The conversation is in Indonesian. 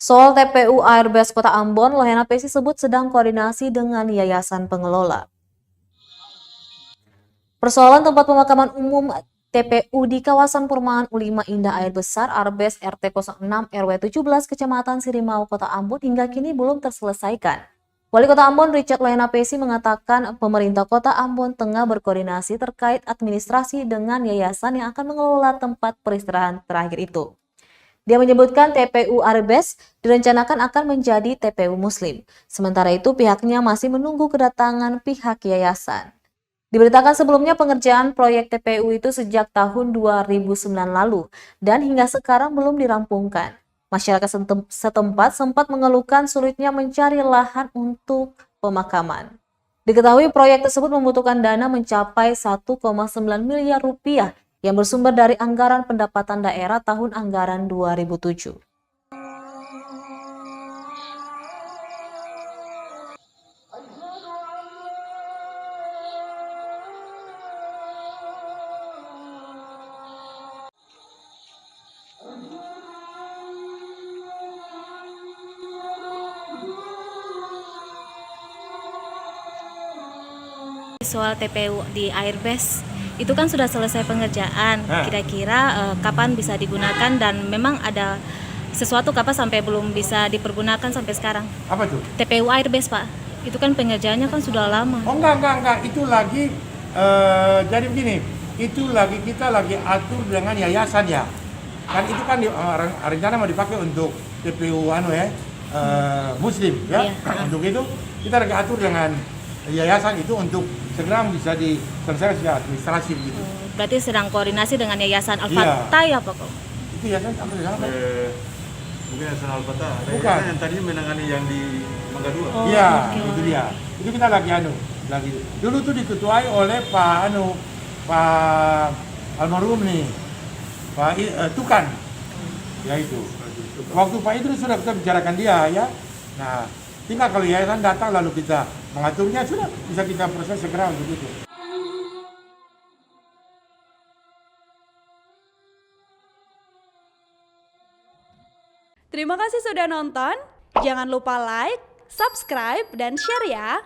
Soal TPU Airbase Kota Ambon, Lohena Pesi sebut sedang koordinasi dengan yayasan pengelola. Persoalan tempat pemakaman umum TPU di kawasan perumahan U5 Indah Air Besar Arbes RT 06 RW 17 Kecamatan Sirimau Kota Ambon hingga kini belum terselesaikan. Wali Kota Ambon Richard Lohena Pesi mengatakan pemerintah Kota Ambon tengah berkoordinasi terkait administrasi dengan yayasan yang akan mengelola tempat peristirahatan terakhir itu. Dia menyebutkan TPU Arbes direncanakan akan menjadi TPU Muslim. Sementara itu pihaknya masih menunggu kedatangan pihak yayasan. Diberitakan sebelumnya pengerjaan proyek TPU itu sejak tahun 2009 lalu dan hingga sekarang belum dirampungkan. Masyarakat setempat sempat mengeluhkan sulitnya mencari lahan untuk pemakaman. Diketahui proyek tersebut membutuhkan dana mencapai 1,9 miliar rupiah yang bersumber dari anggaran pendapatan daerah tahun anggaran 2007. Soal TPU di Airbase itu kan sudah selesai pengerjaan. Kira-kira kapan bisa digunakan dan memang ada sesuatu kapan sampai belum bisa dipergunakan sampai sekarang? Apa tuh? TPU Airbase, Pak. Itu kan pengerjaannya kan sudah lama. Oh enggak. Itu lagi jadi begini. Itu lagi kita lagi atur dengan yayasan ya. Kan itu kan rencana mau dipakai untuk TPU Muslim ya. Iya. Untuk itu kita lagi atur dengan yayasan itu untuk segera bisa diselesaikan secara administrasi gitu. Berarti sedang koordinasi dengan yayasan Al-Fatah ya Pak? Itu yayasan apa di sana? Mungkin yayasan Al-Fatah. Bukan. Yang tadinya menangani yang di Mangga 2. Iya, itu dia. Itu kita lagi lagi. Dulu tuh diketuai oleh Pak almarhum nih. Pak Tukan. Ya itu. Waktu Pak Idrus sudah kita bicarakan dia ya. Nah, tinggal kalau yayasan datang lalu kita mengaturnya sudah bisa kita proses segera untuk itu. Terima kasih sudah nonton. Jangan lupa like, subscribe, dan share ya.